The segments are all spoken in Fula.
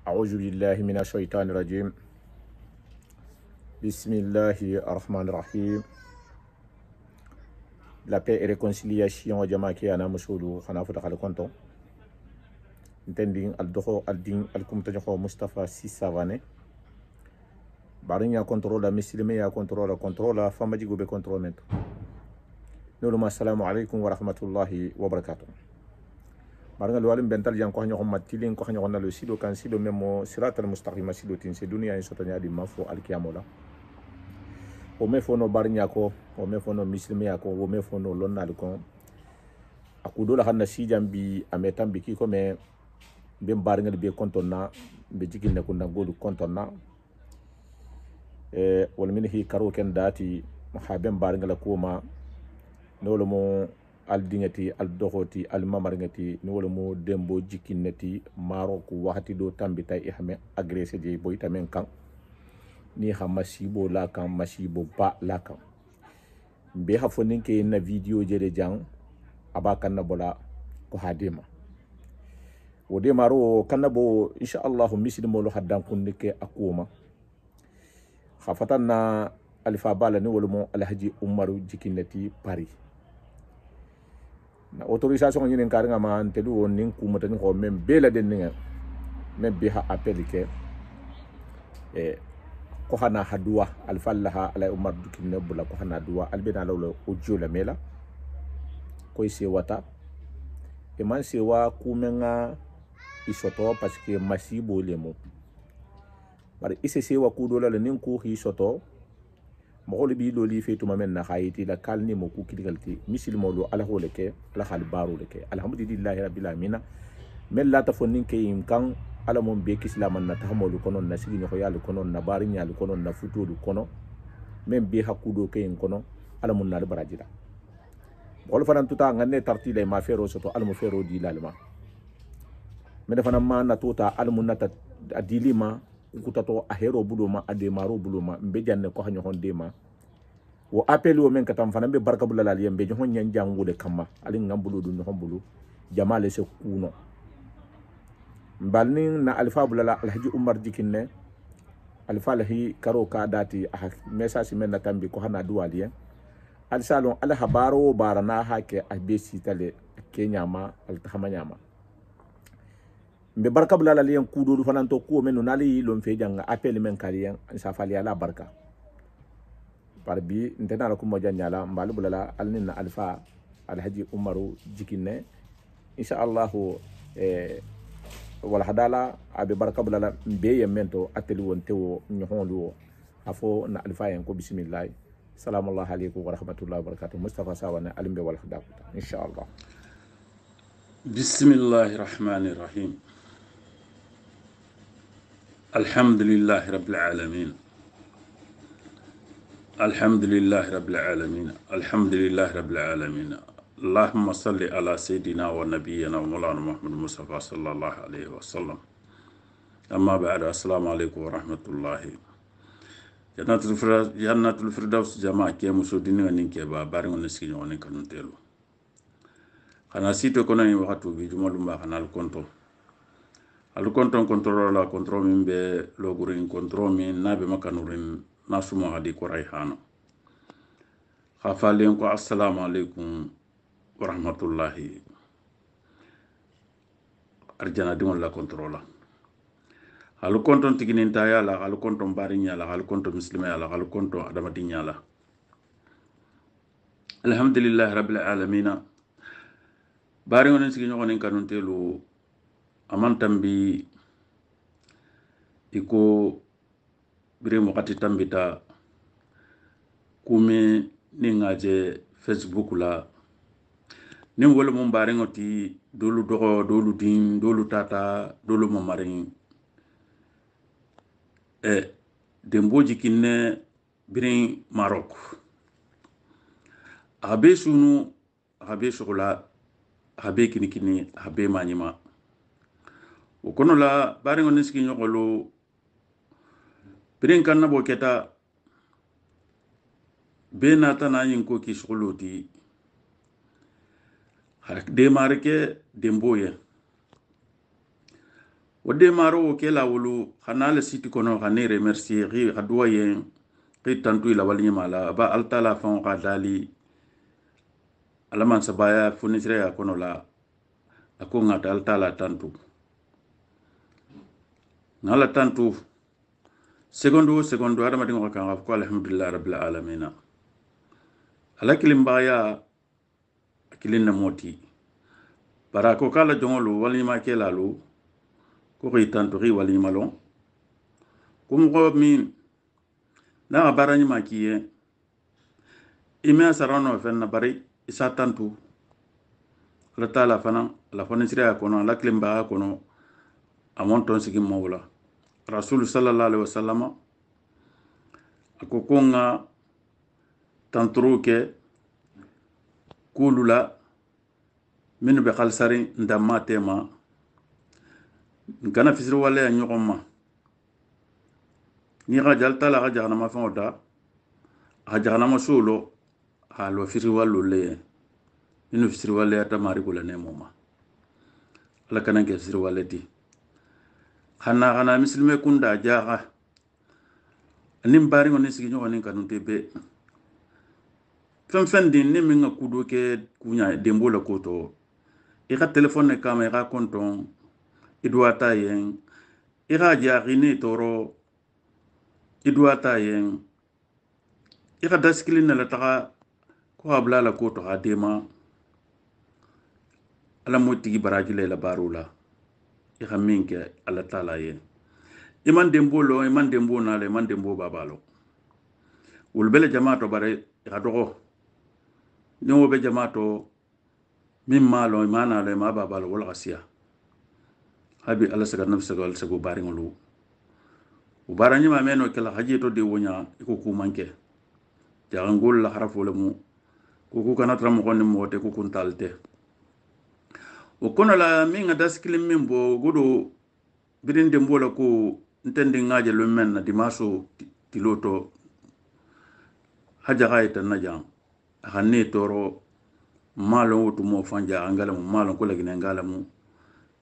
أعوذ بالله من الشيطان الرجيم بسم الله الرحمن الرحيم. La paix et réconciliation jama ki ana musudu khana futa khal konto ntending al doxo al ding al kumta joxo Mustafa Sissavane barinya contrôle muslime ya contrôle fama jigo be contrôle mento nolu assalamu alaykum wa rahmatullahi wa barakatuh. Baringa lo alim bental jang ko xanyo matilin ko xanyo na lo sido kan sido memo siratal mustaqima sido tin se dunia en sotanya di mafo al kiamola o me fono barinya ko o me fono muslime ya ko o me fono lonnal ko akudo la hanna si jambi ametam bi ki ko me be baringa be kontonna be jigine ko nangolu kontonna wal min hi karo ken dati haben baringa la kuma nolo mo al dingati al doxoti al mamarngati ni wala mo dembo jikinati maro ko waxati do tambita ihme agressé je boy tamen kan ni ha masibo la kan masibo ba la kan be ha fonin ke na video jere jang abakan na bola ko hadima o de maro kanabo insha Allah misid mo lo haddan kun ke akuma khafatanna alfa bala ni wala mo alhaji umaru jikinati Paris na autorisation ñinen kar nga man te du won nin ku mata ko même be la den nga même bi ha appel ke ko hana hadwa al fallaha ala umar dukin bula ko hana duwa al bena lawlo o jola mela ko ise wata e man se wa ku menga isoto parce que masibo lemo bar ise se wa ku do la nin ku hi soto mo bi lo li fetu mamen na khayiti la kalni mo ku kiligalti misil mo lo ala hole ke ala khal baro le ke alhamdulillahi rabbil alamin mel la ta fonin ke imkan ala mon be kislaman na tahmolu konon na sigi no yalla konon na barinya lu konon na futudu kono men be hakudo ke en kono ala mon na barajida wol fanan tuta ngane tarti le ma fero soto al mo fero di lalma men fanan ma na tuta al mon na ta adilima kutato a hero buluma ade maro buluma mbe janne ko hanyo hondema wo appel wo men katam fana be barka bulala liye mbe hon nyan jangude kamma ali ngambulu du no hombulu jamale se kuno mbalni na alfa bulala alhaji umar dikinne alfa lahi karo ka dati a message men na tambi ko hana duwaliye al salon al habaro barana hake a be sitale kenya ma al tahamanya ma mbe barka bulala liyan kudo fanan to ko men nali lon fe janga appel men kaliyan sa fali ala barka par bi ndena ko mo janyala mbal bulala alninna alfa alhaji umaru jikinne insha Allah wala hadala abe barka bulala mbe yemento ateli won tewo nyohonlu afo na alfa en ko bismillah salamu alaykum wa rahmatullahi wa barakatuh Mustafa Sawane alimbe wal hadala insha Allah. Bismillahir Rahmanir Rahim. الحمد لله رب العالمين الحمد لله رب العالمين الحمد لله رب العالمين اللهم صل على سيدنا ونبينا ومولانا محمد مصطفى صلى الله عليه وسلم أما بعد السلام عليكم ورحمة الله جنة الفردوس جماعة كي مسودين ونكي بارين ونسكين ونكن تلو خنا سيتو كنا وقتو بيجمع لما خنا الكونتو al konton contrôle la contrôle min be logurin contrôle min nabe makanurin nasumo hadi ko rayhana khafalen ko assalamu alaikum wa rahmatullahi arjana dimon la contrôle al konton tiginin tayala al konton barinya la al konton muslima la al konton adamatinya la alhamdulillah rabbil alamin bari ngonen sigi ngonen kanun telu aman tambi iko bire wakati tambita kume ni ngaje Facebook la ni wala mo bare ngoti dolu dogo dolu din dolu tata dolu mo marin demboji kinne bire Maroc abe sunu abe shokola abe kinikini abe manyima o kono la bare ngone ski nyokolo birin kan na bo keta be na tana yin ko ki sholoti har de marke demboye wode maro ke la wulu xana le siti kono xane remercier ri xadwa yen ri tantu ila wali mala ba altala fon qadali alaman sabaya funisre ya kono la ako ngata altala tantu ngala tantu segundo adama dingo kan ko alhamdulillah rabbil alamin ala kilimbaya kilin na moti para ko kala jongolo wali ma ke lalu ko ri tantu ri wali malon kum ko min na barani ma kiye ime sarano fen na bari isa tantu la tala fana la fonisira kono la klimba kono amon ton sigi mawla rasul sallallahu alaihi wasallam ako konga tantruke kulula min be khalsari ndamma tema kana fisir wala ya nyogoma ni ga jalta la ga jana ma fawda ha jana ma solo halo fisir wallo le inu fisir wala ya tamari kula ne moma ala kana ke fisir wala di khana muslime kunda jaga nim bari ngoni sigi nyogoni kanu tebe fen din ni minga kudo ke kunya dembo la koto e ka telephone kama e ka konton idwata yen e ka jagini toro idwata yen e ka daskilin la taka ko abla la koto ha dema ala motigi barajile la barula e ka minke ala tala yen iman dembo na le man dembo babalo ulbele jamaato bare e ka dogo ni wo be jamaato min malo imana le ma babalo wala gasiya habi ala saga nafsa gal sago bari ngulu u barani ma meno kala haji to de wonya iko ku manke jangol la harafo le mu ku kana tram ko ni mote ku kun talte o kono la mi nga daskilim min bo godo bidin de mbola ko ntendi ngaje lu men na dimaso tiloto haja gaita najam hanne toro malo wutu mo fanja angala mo malo ko lagina angala mo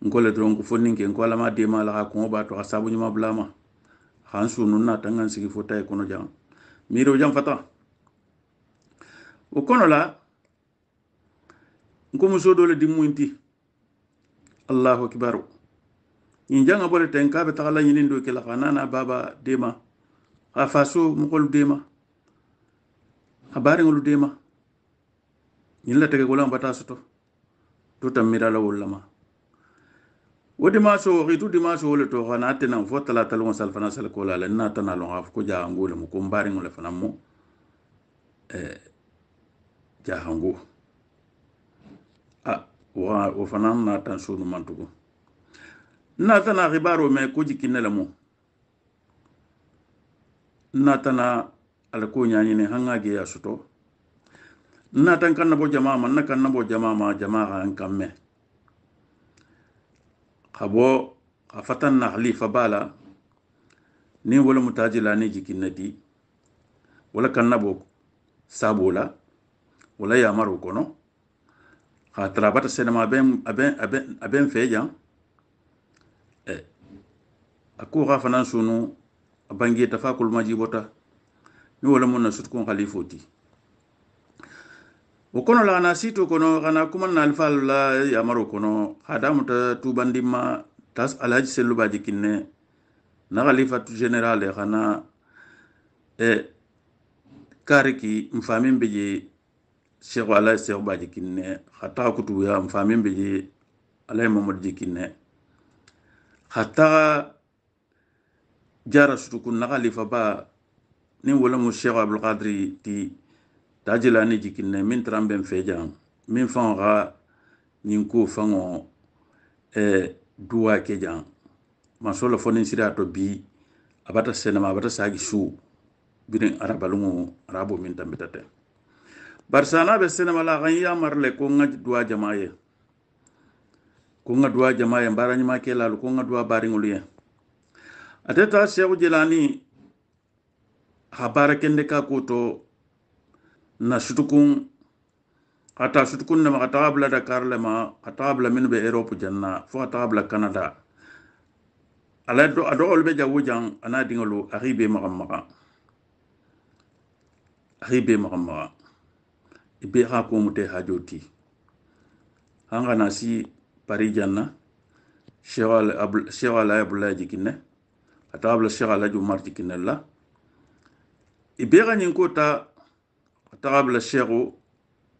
ngole dron ko foninke ko ala ma de mala ko ba to asabu nyuma blama hansu nunna tangan sigi fota ko no jam miro jam fata o kono la ko muso dole dimunti allahu akbar in janga bole ten ka be tagala nyinin do kala kanana baba dema afaso mo kol dema habari ngolu dema ñilla tege golam bata soto to tamira la wulama wodi ma so ritu di ma so le to xana tenan fo tala talon sal fana sal ko la na tana lo af ko ja ngole mo ko mbari ngole fana mo ja hango wa o fana na tan sunu mantugo na tana ribaro me ko jikine la mo na tana ala ko nyaani ne hanga ge ya soto na tan kan nabo jama man na kan nabo jama an kamme khabo afatan na khalifa bala ni wala mutajila ni jikinati wala kan nabo sabola wala ya maru kono khatra bata senama aben feja aku fanan sunu abangi tafakul majibota ni wala mun na sutkun khalifoti okono la na sito kono kana kuma na alfal la ya maro kono hadamu ta tubandima tas alaji selu baji kinne na khalifa tu general kana kariki mfamin beji cheikh ala cheikh baji kinne khata kutu ya mfamin beji alay mamad jikinne khata jara sutukun na khalifa ba ni wala mu cheikh abdul qadri ti tajilani jikinne min tramben fejam min fanga nyinko fango duwa kejan masolo fonin sira to bi abata senama abata sagi su birin arabalungu arabo min tambitate barsana be senama la ganya marle ko ngaj duwa jamaaye barani ma kela ko ngad duwa baringuluye ateta cheikh jilani habara kende ka koto na sutukun ata sutukun na makatabla Dakar lema katabla min be Europe janna fo katabla Canada ala do ado olbe jawo jang ana dingolo aribe makamaka ibe ha ko mute hajoti hanga nasi pari janna shewal abula jikinne atabla shewal ju marti kinella ibe ganin ko ta atabla shehu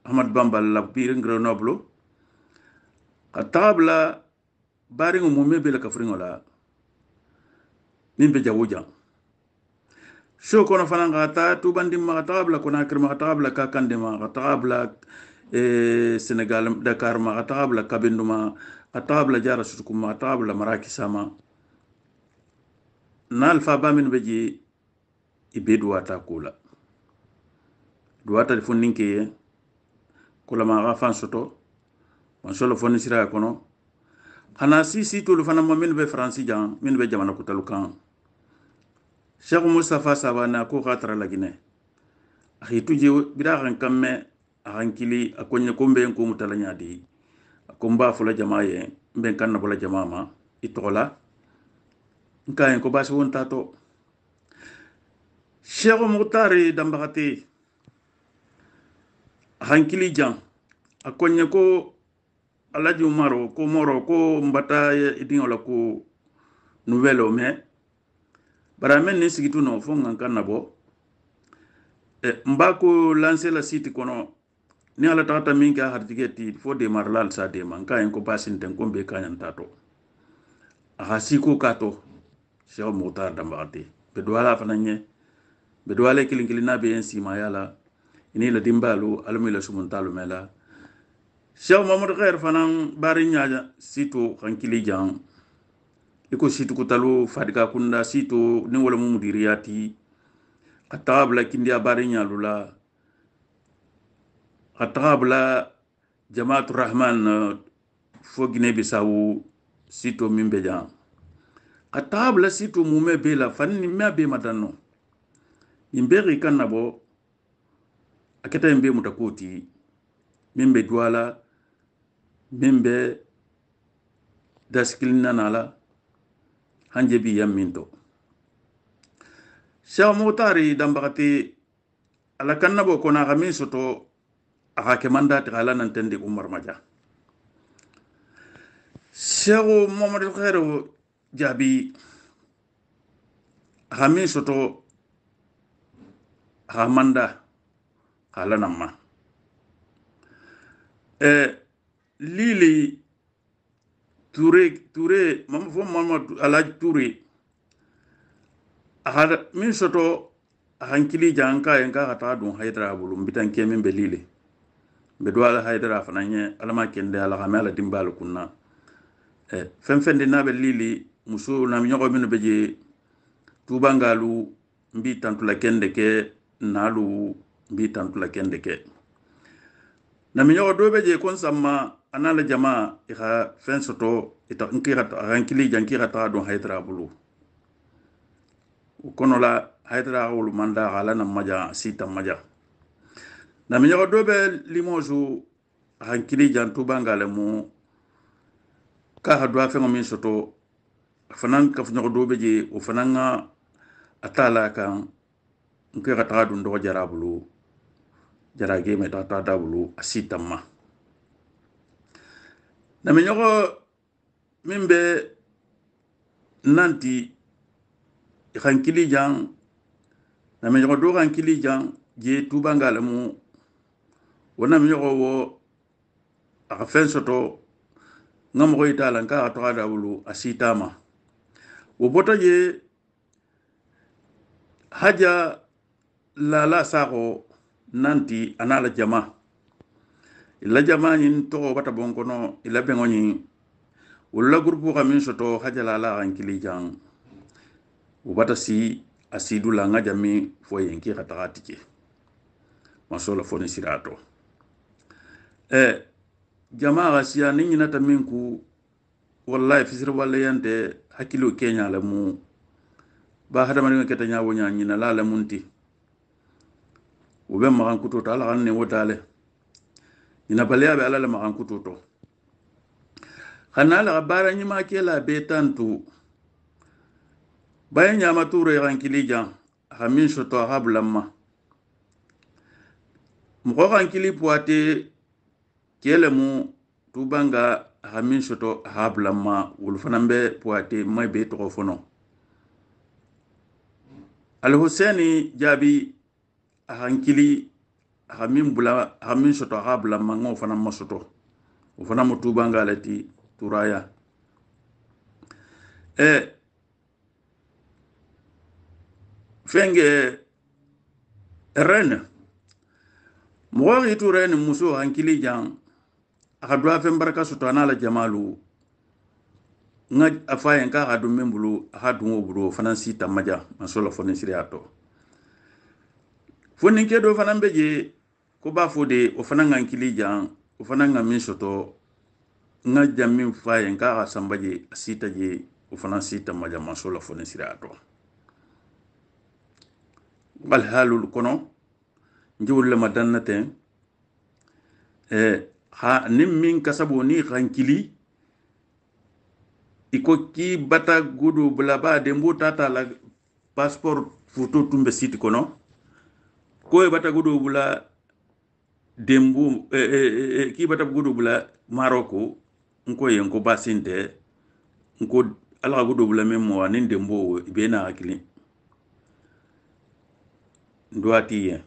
ahmad bamba la bir grenoble atabla bari ngumume bela kafringola nimbe jawuja sho kono fananga ta tubandi ma tabla kona kirma tabla ka kandema tabla Senegal Dakar ma tabla kabinduma tabla jara sukuma tabla maraki sama nal fa bamin beji ibedu wata kula duwata fonninke kula ma ga fan soto on solo fonni sira kono hana si to lu fana min be franci jan min be jamana kutalu kan Cheikh Mustafa Sabana ko khatra la Guinée akhi tuje bida kan kamme hankili akonye ko mbe ko mutala nyaadi ko mba fula jamaaye mbe kan na bula jamaama itola nkayen ko basi won tato Cheikh Muhtari dambakati hankili jan akonye ko alaji umaro ko moro ko mbata idingola ko nouvelle mais bara men ni sigitu no fo ngan nabo mbako lancer la site kono ni ala tata minka hartigeti fo de marlal sa de man kayen ko basin ten ko be kanyan tato aha siko kato Cheikh Muhtar dambati be doala fananye be doale kilinkilina be en sima yala ini la dimbalu almila sumuntalu mela Cheikh Mamadou Khair fanan bari nyaaja sito kankili jang iko situ kutalu fadika kunda situ ni wala mu mudiriyati atabla kindia bari nyalula atabla Jamaatu Rahman fo Guinée Bissau situ mimbe jang atabla situ mume bela fanni mabe madanno imberi kannabo aketa imbe mutakoti mimbe duala mimbe daskilina nala hanje bi yaminto Cheikh Muhtari dambakati ala kannabo kona gamin soto aka ke mandati ala nan tende Umar Maja Cheikh Muhammad Khair jabi gamin soto manda ala namma Lili Touré mama Alaj Touré ahada min soto hankili janka en ka ta dun haydara bulum bitan ke min be lili be do ala haydara fananye alama kende ala gamala dimbal kunna fen de nabe lili muso na mi nyogo min be je tubangalu mbi tantula kende ke nalu mbi tantula kende ke na mi nyogo do be je kon samma anala jama iha fen soto ita nkira hankili jankira ta dun haydara bulu kono la haydara wulu manda ala na maja sita maja na mi nyogo do be limoju hankili jantu bangale mu ka ha do afa min soto fanan ka nyogo do be je o fananga atala kan nkira ta dun do jarabulu jarage me ta dabulu asita ma na mi nyogo mimbe nanti hankili jang na mi nyogo do hankili jang je tubangala mu wona mi nyogo wo aka fen soto ngam ko itala nka to ada bulu asitama wo bota je haja la sako nanti anala jama ila jama nin to bata bonkono ila bengoni wala grupu kamin soto haja la hankili jang wo bata si asidu la nga jami fo yenki khatati ke masola foni sirato jamaa gasiya ni nata minku wallahi fisir wala yante hakilo kenya la mu ba hada mari ngata nyawo nyanyi na la munti wo be magan kuto ta ala ne wotale ina balya be ala la magan kuto to khana la bara nyima ke la betantu bayan ya mature hankili jan hamin shoto hablamma mo hankili puate kelemu tubanga hamin shoto hablamma wulfanambe puate may be to fono al Husseini jabi hankili hamin shoto hablamma ngo fana masoto ufana mutubanga lati turaya fenge ren mo yitu ren muso hankili jan akadwa fen baraka sutana la jamalu nga afayen ka hadu membulu hadu ngobulu fanansi tamaja masola foni siriato foni kedo fanambe je ko ba fode o fananga hankili jan o fananga min soto nga jamin fayen ka sambaje sita je o fanansi tamaja masola foni siriato bal halul kono njul le madannate ha nimmin kasabo ni hankili iko ki bata gudu blaba de mbutata la passeport photo tumbe site kono ko bata gudu bula dembu ki bata gudu bula Maroko nko yenko basinte nko ala gudu bula memo anin dembo bena hakili ndoati ye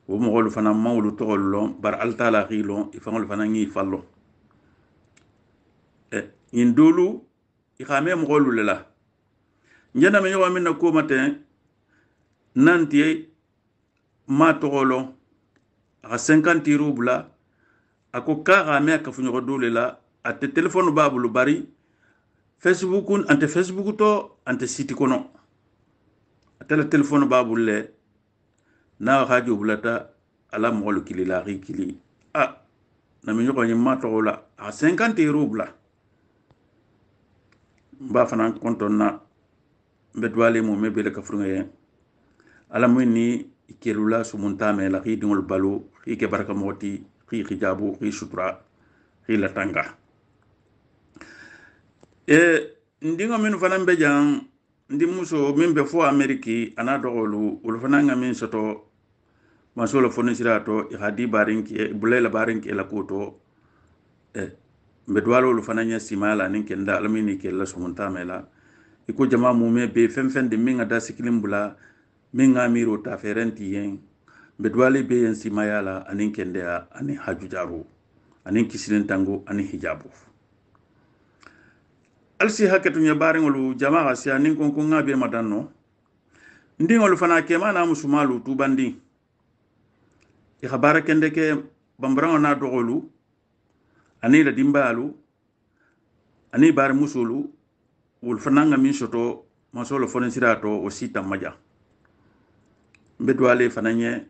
wo mo fana mawlu tollo bar altala khilo ifangol fana ngi fallo indulu ikame mo lela njana me yo minna ko matin nanti ma tolo a 50 rubla ako kara me ka funyo dole la ate telephone babulu bari Facebook ante Facebook to ante site kono atela telephone babulle na radio bulata ala mol kili la kili na mi ñoko ñi mato la a 50 rubla ba fana konton na bedwale mo mebele ka frungaye ala mo ni ikelula sumunta me la khidingol balu khike baraka moti khi hijabu khi sutra khi la tanga ndinga min fana be jang ndi muso min be fo Ameriki ana dogolu ul fana ngamin soto masolo foni sirato hadi barinki bulela barinki la koto bedwalo lu fana nya simala nin kenda almini ke la sumunta mela iko jama mume be femfen de minga da siklim bula minga miro ta ferenti yen bedwale be yen simayala anin kenda ani haju jaru anin kisilin tango ani hijabu alsi hakatu nya baringolu jama asi anin kon ngabe madanno ndingolu fana ke mana musumalu tubandi ikhabara kende ke bambarango na dogolu ani la dimbalu ani bar musulu wul fananga min soto masolo fonen sirato o sita maja bedwale fananye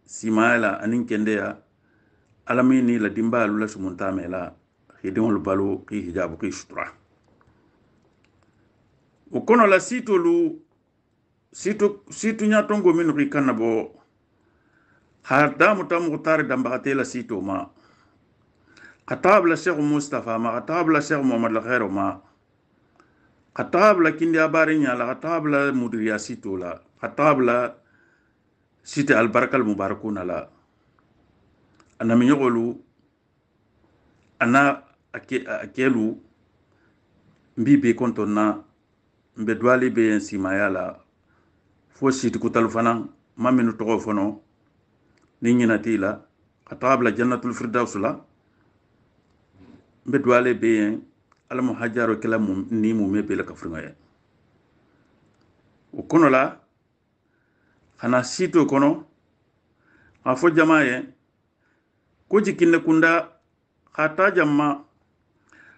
simala anin kendea alamini la dimbalu la sumunta mela hidingol balu ki hijabu ki sutra o kono la sito nyatongo min ri kanabo harda mutam mutar dambate la sito ma qatab la Sheikh Mustafa ma qatab la Sheikh Muhammad la khairo ma qatab la kindi abarinya la qatab la mudriya sito la qatab la site al barakal mubarakuna la ana mi yogolu ana akelu mbibe kontona mbe dwali be simayala fo site kutal fana maminu to fono ninyina tila qatab la jannatul firdaus la bedwale be ala muhajjaro kala ni mu mebe la kafringa o kono la hana sito kono afo jamaaye ko jikinne kunda khata jamma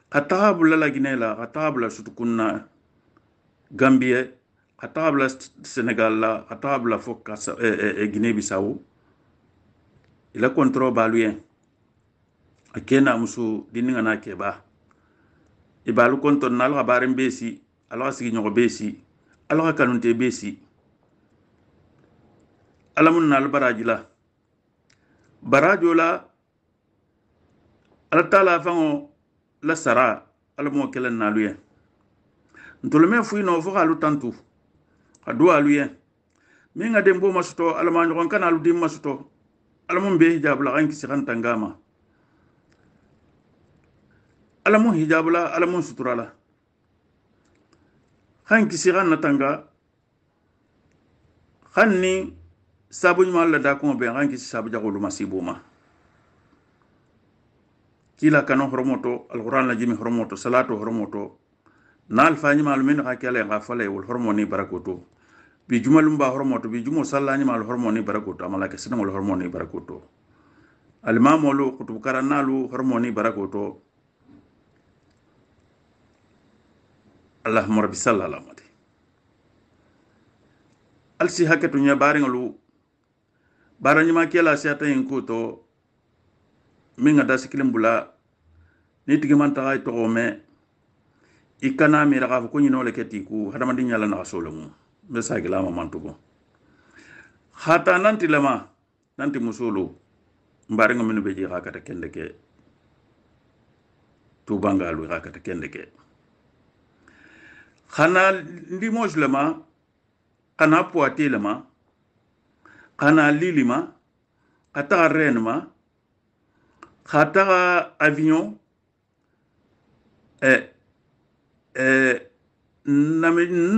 khatabula la ginela khatabula sutukunna Gambie khatabula Senegal la khatabula fokka Guinée Bissau ila kontro baluyen akena musu dininga na keba ibalu konton na alga barin besi alga sigi nyogo besi alga kanunte besi alamun na albarajila barajola altala fango la sara alamo kelen na luye ntolme fu no fo halu tantu adu alu yen mi nga dembo masuto alama nyon kana alu dim masuto alamun be hijab la kan kisi kan tangama alamun hijab la alamun sutura la kan kisi kan natanga hanni sabu nyuma la da ko be kan kisi sabu jagolu masibuma kila kanu horomoto alquran la jimi horomoto salatu horomoto nal fani malumin ka kala ga fale wal hormoni barakoto bi jumalum ba horomoto bi jumo sallani mal hormoni barakoto amala ke sinol hormoni barakoto al mamulu kutub karanalu hormoni barakoto allahumma rabbi sallallahu alaihi alsi haketu nya baringalu baranyima kela siata yinkuto minga dasikilim bula ni tigi man taxay toxo me i kana mira xa fo ko ñinole ke tiku hadamadi ñala naxa solemu mbe sagilama mantugo xata nanti lama nanti musulu mbarenga minu be ji xa kata kende ke tubangalu xa kata kende ke xana ndimos lama xana poiti lama xana lilima xata renma xata avion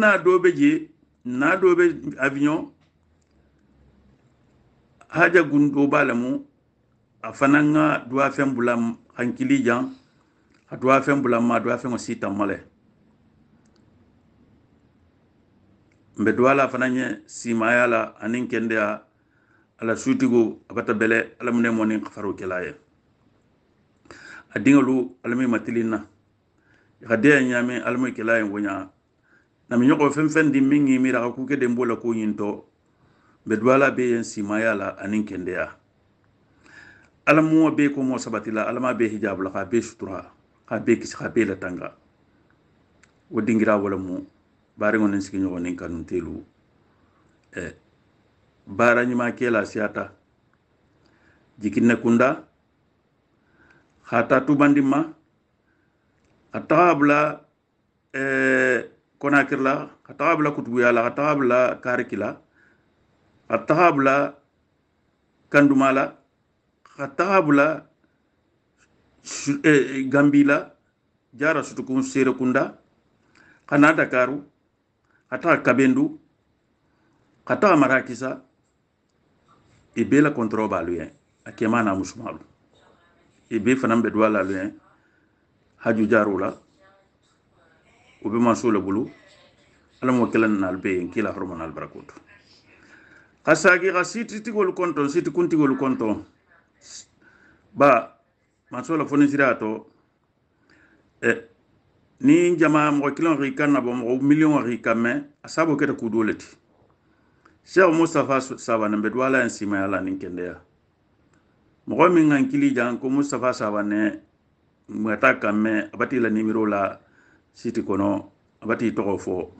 na dobe je na dobe avion haja gundo balamu afananga dua fembulam hankili jan dua fembulam ma dua fengo sita male mbe duala fananye simayala anin kendea ala sutigo abata bele ala mune moni faru kelaye adingalu alami matilina gade nyame alami kelaye wonya na minyoko femfen di mingi mira ku ke de mbola ko yinto be duala be yen simayala anin kendea alamu be ko mo sabatila alama be hijab la ka be sutura ka be kis ka be la tanga wodingira wala mu bari ngonen sigi nyogo nin kanun telu bara nyima kela siata jikinne kunda khata tubandima atabla konakirla atabla kutubuyala atabla karikila atabla kandumala atabla gambila jara sutukun sere kunda kana dakaru ata kabendu ata marakisa ibela kontrol baluyen akemana musmalu ibe fanam be dwala luyen haju jarula ubi masula bulu alamo kelan nalbe kila hormonal barakoto kasagi gasiti tigol konton siti kuntigol konton ba masula foni sirato ni jama mo kilon ri kanna bo mo million ri kamme asabo keta kudoleti Cheikh Mustafa Sabane be dwala en sima yalla nin kendeya mo min ngan kili jan ko Mustafa Sabane mata kamme abati la numero la siti kono abati to fo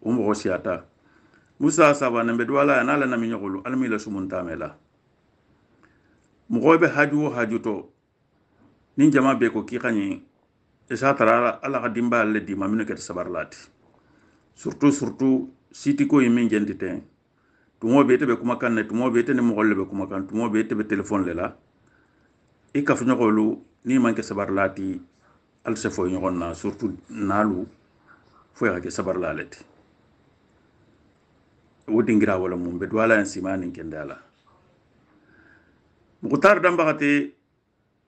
o mo siata Musa Sabane be dwala na la na minyolu almi la sumunta mela mo be hajuto nin jama be ko ki khani esa tarara ala kadimba le di mamino ket sabarlati surtout siti ko yimin jendite tumo be tebe kuma kan ne tumo be tene mo golle be kuma kan tumo be tebe telephone lela e ka fnyo golu ni manke sabarlati al se fo nyonna surtout nalu fo ya ke sabarlaleti wodingira wala mum be wala en simani kendala muqtar dambagati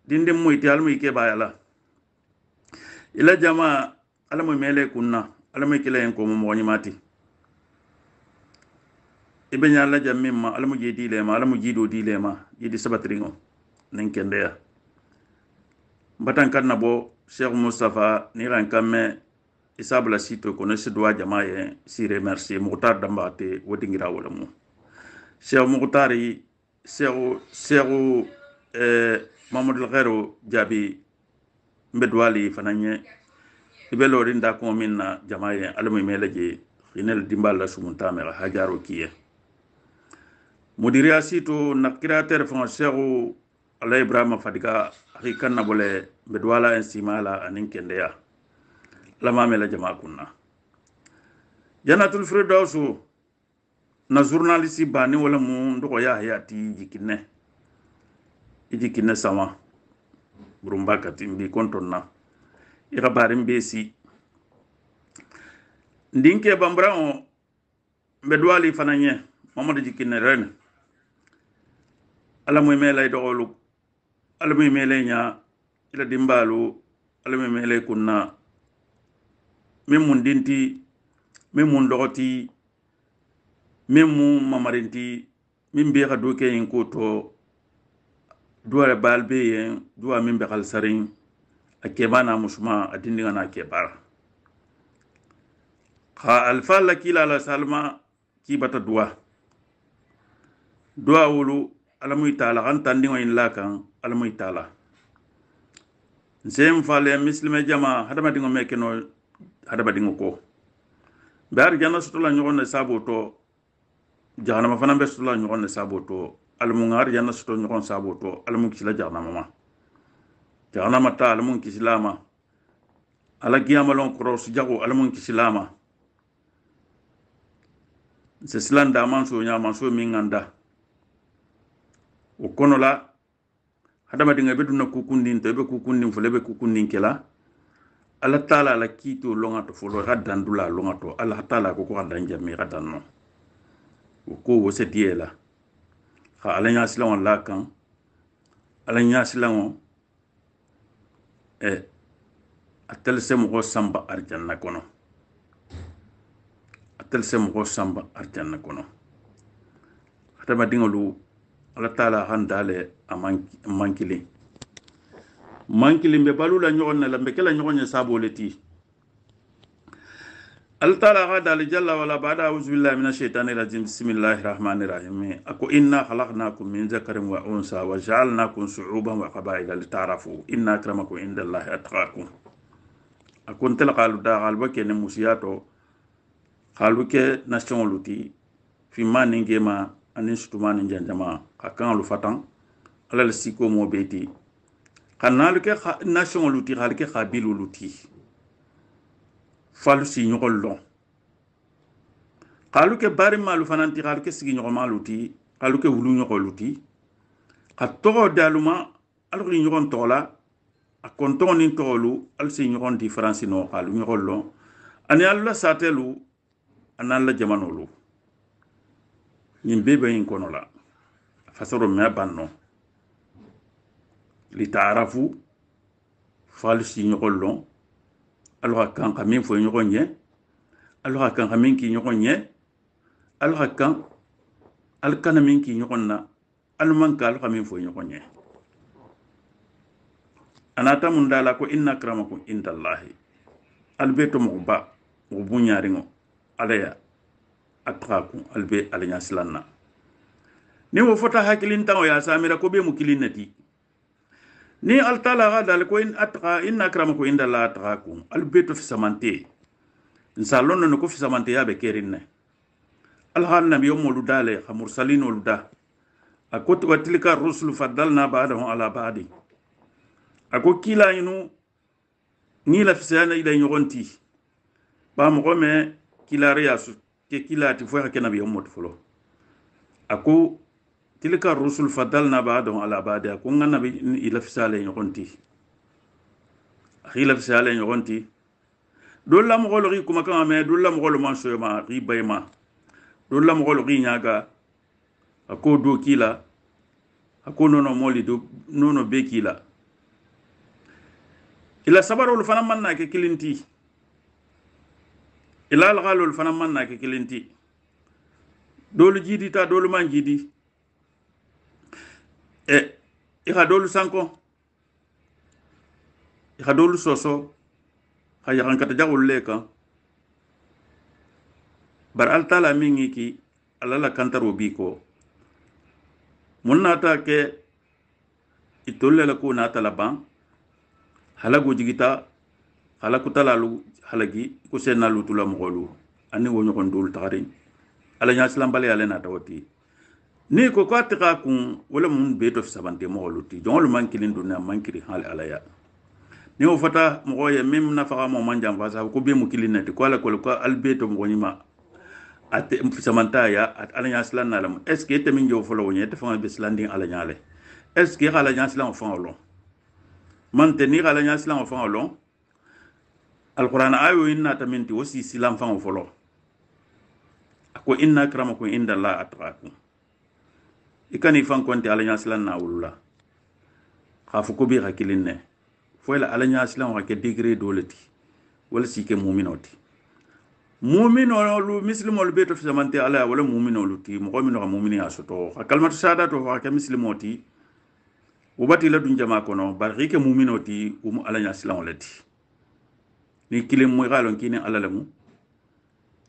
dinde moyti almu ke bayala ila jama alamu mele kunna alamu kila en ko mo nyimati ibe nyalla jammima alamu jidi lema alamu jido di lema jidi sabatringo nen kendeya batan kanna bo Cheikh Mustafa ni ran kamme isabla sito ko ne se doa jama ye si remercier muqtar dambate wodingira wala mu Cheikh muqtari Cheikh Mamadou Khairu jabi mbedwali fananye ibelo rinda ko minna jamaye alamu meleje inel dimbala sumunta me hajaro kiye mudiria sito nakirater fon Cheikh ala Ibrahima Fadiga hakikan na bole mbedwala en simala anin kendeya lama mele jama kunna Jannatul Firdaus na journaliste bani wala mu ndo ya hayati jikine sama burumba katimbi kontonna ira barim besi ndinke bambrao bedwali fananye mamadu jikine ren ala muy melay dogolu ala muy melay nya ila dimbalu ala muy melay kunna memun dinti memun dogoti memu mamarinti min be khadu ke yin ko to duwara balbe yen duwa min be khal sarin akebana musuma adindi ngana kebar kha alfa la kila la salma ki bata duwa wulu alamu taala kan tandi ngoyin la kan alamu taala nsem fale muslime jama hadama dingo mekeno hadama dingo ko bar janna sutula nyone sabo to jahanama fana be sutula nyone sabo to alamu ngar janna suto nyone sabo to alamu kisila jahanama ta alamu kisilama ala giyama lon cross jago alamu kisilama se silanda manso nya manso minganda o kono la hadama dinga be dunna kukundin to be kukundin fo lebe kukundin kela alla taala la kito longa to folo raddan dula longa to alla taala ko raddan jami raddan no ko wo se diela ha ala nya silon la kan ala nya silon atel se mo samba arjanna kono atel se mo samba arjanna kono hadama dinga lu ala taala handale amankili be balula ñogonna la be kala ñogonna saboleti al taala hadal jalla wala ba'da a'udhu billahi minash shaitani rajim bismillahir rahmanir rahim ako inna khalaqnakum min zakarin wa unsa wa ja'alnakum shu'uban wa qaba'ila lita'arafu inna akramakum indallahi atqakum akon tel qalu da qalba ken musiyato qalu ke nation luti fi maningema anin sutumani janjama akan lu fatan alal siko mo beti kanal ke nation luti hal ke qabilu luti falu si ñogol lo qalu ke bari malu fananti qalu ke sigi ñogol maluti qalu ke wulu ñogol luti qatto daluma alri ñogon tola akon toni tolu al si ñogon difference no qalu ñogol lo ani alla satelu analla jamanolu bebe yin kono la fasoro me banno li ta'arafu falsi ñokollo alwa kan kamin fo ñokonye alwa kan kamin ki ñokonye alwa kan alkana min ki ñokonna alman ka alwa kamin fo ñokonye anata mun dala ko inna akramakum indallahi albeto mo ba mo bunyaringo alaya atqakum albe alanya silanna ni wo fota hakilin tawo ya samira ko be mu kilinati ni altala gadal ko in atqa inna akramakum indallahi atqakum albeto fi samante insallon no ko fi samante ya be kerinne alhal nabi yomulu dale khamursalin ulda akot watilka rusul faddalna ba'dahu ala ba'di ako kila inu ni la fisana ida nyogonti ba mo me kila riyasu ke kilati fo hakena nabi yomut folo ako tilka rusul faddalna ba'dahu ala ba'di ako ngana nabi ila fisale nyogonti akhila fisale nyogonti dolla mo golo ri kuma kama me dolla mo golo man so ma ri bayma dolla mo golo ri nyaga ako do kila ako nono moli do nono be kila ila sabarul fana manna ke kilinti ila alghalul fana manna ke kilinti dolu jidi ta dolu man jidi iha dolu sanko iha dolu soso haya kan kata jagul leka bar altala mingi ki alala kantaro biko munna ta ke itolle la ko na talaban halago jigita halaku talalu halagi ko senalu tula mogolu ani wonyo kon dul tari ala nya islam bale ala na tawti ni ko ko atika kun wala mun beto fi sabante mogolu ti jongol mankilin dunna mankiri hal ala ya ni o fata mogoye mem na faga mo manjam fa sa ko be mu kilinati ko ala ko albeto mo nyima ate samanta ya at ala nya slan na lam est ce que te min jo folo wonye te fa be slanding ala nya le est ce que ala nya slan fa lo man te ni ala nya slan fa lo alquran ayo inna taminti wasi silam fa folo ko inna akramakum inda allah atqakum ikani fan konti ala nya slan na wulula khafu ko bi hakilinne fo la ala nya slan wa ke degré dolati wala sike mu'minoti mu'minolu muslimolu beto fi zamante ala wala mu'minolu ti mo min mu'mini asoto kalmatu shahadatu wa ka muslimoti wobati la dun jama kono bar rike mu'minoti ala nya slan walati ni kilim moy galon kini ala lamu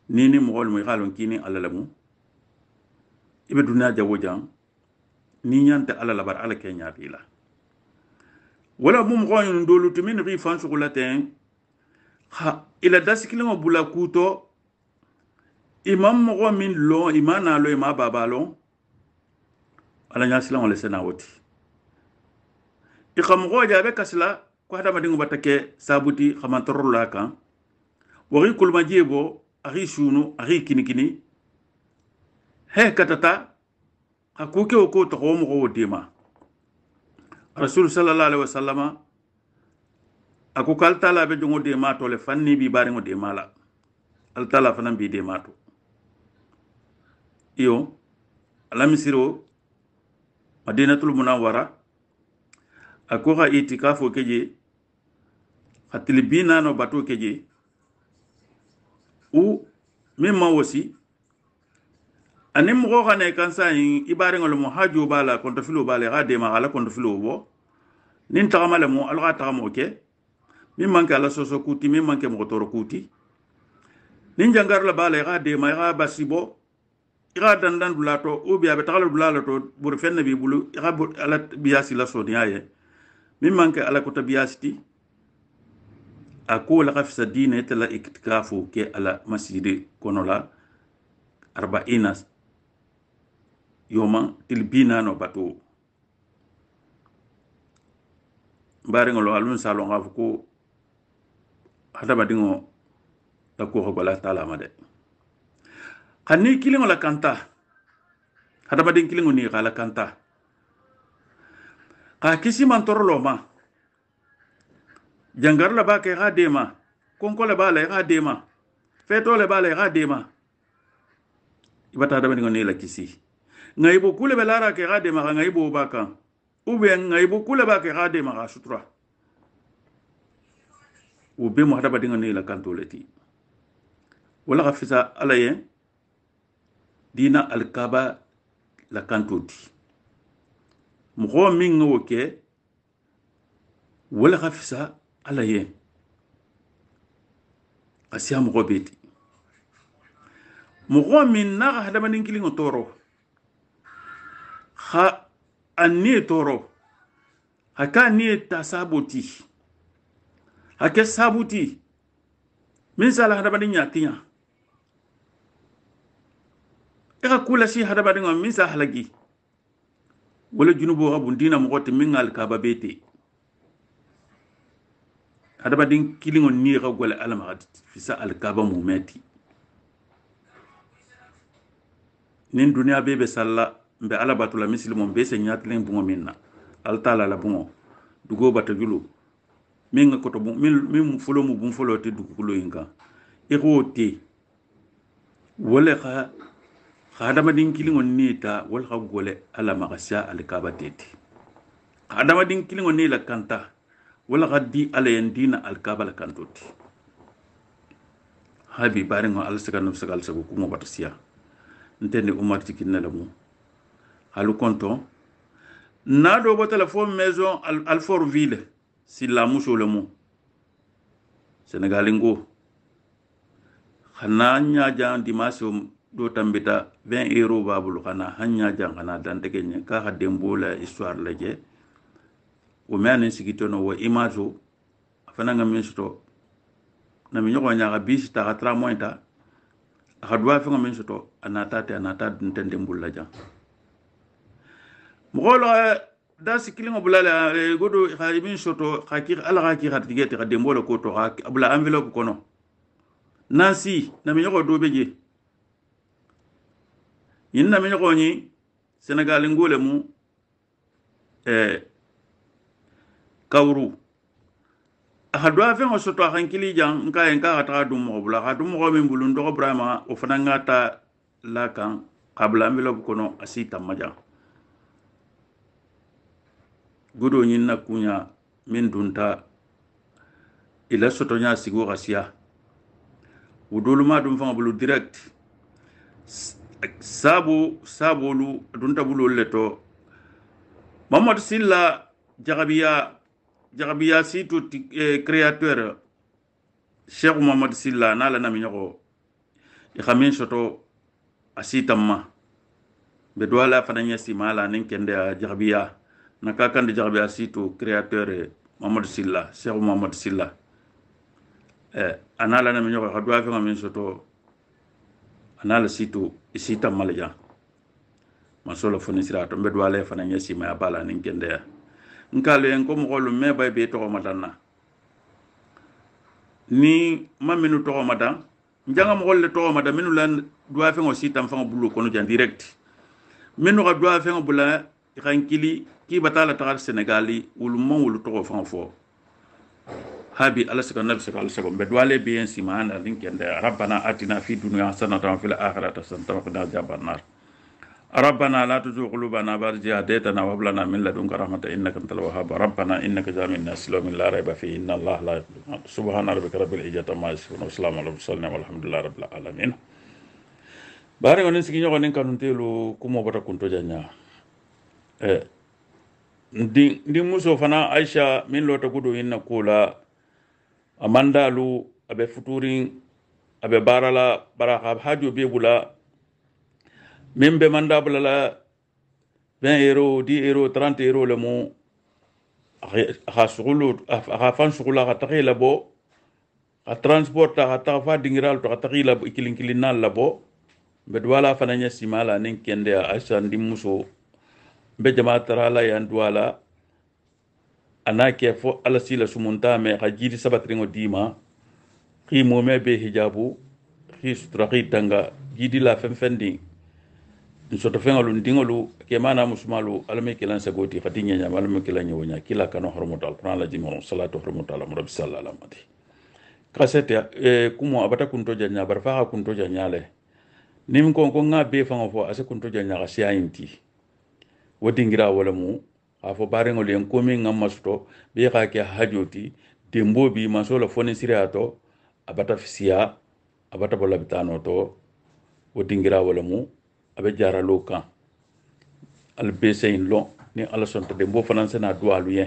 ni mo moy galon kini ala lamu ibe dunya jawo jang ni nyante ala la bar ala kenya bila wala mum goyon dolu to min ri fan sugulaten ha ila dasikilin bula kuto imam mo min lo imana lo ma babalo ala nya silan wala sena woti ikam go jabe kasla ko hada madingo batake sabuti khamantoro la kan wari kulma jebo ari shunu ari kinikini he katata hakuke ko to mo go dima rasul sallallahu alaihi wasallama ako kaltala be jongo de mato le fanni bi bari ngo de mala altala fanan bi de mato iyo alamisiro madinatul munawwara ako ga itikafo keje hatilbina no bato keje u mimma wosi anim mo xane kansa ibare ngol mo haju bala konto filo bala ga de ma ala konto filo bo nin tagamale mo alga tagamo ke min manke ala soso kuti min manke mo toro kuti nin jangar la bala ga de ma ga basibo ira dandan dulato o biya be tagala dulato bur fenne bi bulu ira ala biyasi la sodiya ye min manke ala ko tabiyasti ako la khafsa dine tala iktikafu ke ala masjidi konola 40 yoma tilbina no bato bare ngolo alun salon ngafu ko hada badingo takko ko bala taala made khani kilingo la kanta hada badin kilingo ni kala kanta ka kisi man torlo ma jangar la ba ke ga dema konko la ba la ga dema feto la ba la ga dema ibata hada badingo ni la kisi ngaibo kule belara ke ga dema ngaibo baka ube ngaibo kule ba ke ga dema ga sutra ube mo hada badingo ni la kantoleti wala gafisa alaye dina alkaba la kantoti mo min ngoke wala gafisa alaye asiya mo beti mo min na hada badin kilingo toro ha anni toro haka ni tasaboti hake sabuti min sala hada badin yatinya eka kula shi hada badin min sa halagi wala junubo abun dina mo gote min al kaba bete hada badin kilingo ni ga gole alama fisa al kaba mumeti nin dunya bebe salla mbe ala batula muslimon be se nyatlen bungo minna al taala la bungo dugo batajulu minga koto min fulo mu bun fulo te dugulo inga e rote wala kha khadama din kilingo nita wala kha gole ala magasa al kabatete khadama din kilingo ni la kanta wala kha di ala yandina al kabala kantoti habi baringo al sakanum sakal sago kumo batasiya ntende umar tikinna lamu halu konton na do bo téléphone maison alfort ville si la muso le mo sénégalingo xana nya jan dimanche do tambita 20 € babul xana hanya jan xana dan tege nya ka ha dembo la histoire la je o mane sikitono wo imazo afana ngam minsto na mi nyoko nya ga bis ta 3 mois ta ha do fa ngam minsto anata ntende mbulla jan mugolo da sikilingo bulala godo kharibin shoto khakir ala khakir hatigete ka dembola ko to abula envelope kono nasi na mi yoko do beje inna mi ko ni Senegal ngole mu kawru ahadwa fe ngosoto hankili jang nka en ka ta dum mo bula ha dum mo min bulun do brama o fana ngata la kan qabla mi lob kono asita maja gudo nyin na kunya min dunta ila soto nya sigo gasia wudulu ma dum fanga bulu direct sabolu dunta bulu leto Mamad Silla jagabiya situ créateur Cheikh Mamad Silla nala na minyoko ikamin soto asitamma be doala fananya simala nin kende jagabiya nakakan de jagabiya situ créateur Mamad Silla Cheikh Mamad Silla anala na minyoko kadwa fe ngamin soto anala situ isitamma leja masolo foni sirato be doala fananya simaya bala nin kende nkalo en ko mo lu me bay be to matanna ni maminu to matan njanga mo golle to mata minu lan doa fe ngo sitam fa bulu kono jan direct minu ga doa fe ngo bula rankili ki batala tar Senegali wul mo wul to fa fo habi ala saka nabi saka ala saka be doale bien simana din kende rabbana atina fi dunya hasanatan fil akhirati hasanatan wa qina adhaban nar ربنا لا تزغ قلوبنا بعد إذ هديتنا وهب لنا من لدنك رحمة إنك أنت الوهاب ربنا إنك جامع الناس ليوم لا ريب فيه إن الله لا يخلف سبحان ربك رب العزة عما يصفون وسلام على المرسلين والحمد لله رب العالمين بارك الله فيك نيغون كانون تيلو كومو بتا كونتو جانيا ndi muso fana Aisha min lota gudu inna kula amandalu abe futurin abe barala baraka hajo be bula membe manda bala 20 euro 10 euro 30 euro le mo ha sugulu ha fan sugula ha takhila bo ha transport ha ta fa dingiral to ha takhila ikilinkilin labo be dwala fananya simala nin kende Aisha ndi muso be jama tarala yan dwala anake fo ala sila sumunta me ha jidi sabatringo dima ki mo me be hijabu ki sutra ki tanga jidi la femfendi soto fengolu ndingolu ke mana musmalu alame kilan sagoti khatinya nya alame kilan nyonya kila kano hormotal pran la jimo salatu hormotal rabbi sallallahu alaihi kasete kumo abata kunto janya barfa kunto janya le nim ko ngabe fango fo ase kunto janya ga siainti wodingira wala mu afo barengol en komi ngamasto be ka ke hajoti dembo bi masola foni sirato abata fisia abata bola bitano to wodingira wala mu abe jara lokan al besein lo ni ala sonta de bo fanan sena dualu ye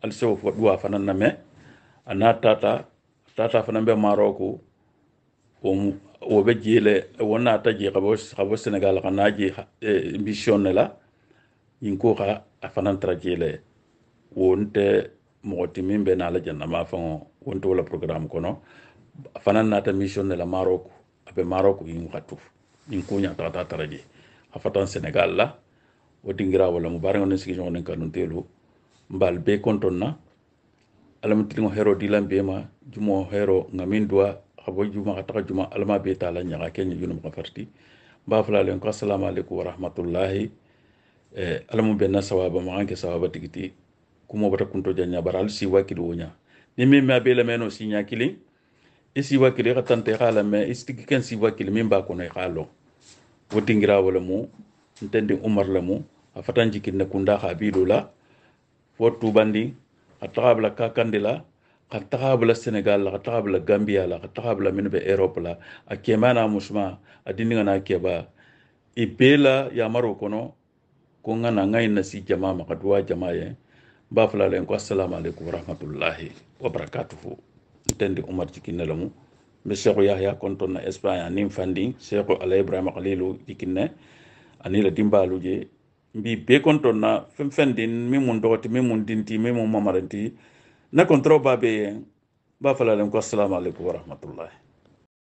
al sewo fo dua fanan na me ana tata fanan be Maroko o be jele wona ta je xabo Senegal xana je mission la yinko xa fanan tra jele wonte moti mimbe na la janna ma fango wonte wala programme kono fanan nata mission la Maroko abe Maroko yin xatu yinko nya ta taraje afatan Senegal la o dingira wala mu bare ngone sigi ngone kanun telu mbal be kontonna alam tingo hero dilam be ma jumo hero ngamin dua xabo juma xata juma alma be tala nyaga ken yunum ko farti ba fala len ko assalamu alaykum wa rahmatullahi alamu be na sawaba ma anke sawaba tigiti kumo bata kunto janya baral si wakili wonya ni me ma be la meno si nyakili isi wakili xatante xala me istigi ken si wakili min ba ko nay xalo wotingira wala mu ntendi Umar la mu afatan jikin na kunda khabilu la fotu bandi atabla kakandila atabla Senegal la atabla Gambia la atabla minbe Europe la akemana musma adinga na keba ibela ya Maroko no ko ngana ngai na si jama makadwa jama ye ba fala len ko assalamu alaikum wa rahmatullahi wa barakatuh ntendi Umar jikin la mu be Cheikh Yahya konton na Espagne nim fandi Cheikh Ala Ibrahima Khalilu dikinne ani la dimbalu je mbi be konton na femfendin mi mun doti mi mun dinti mi mun mamaranti na kontro babe ba fala len ko assalamu alaikum wa rahmatullahi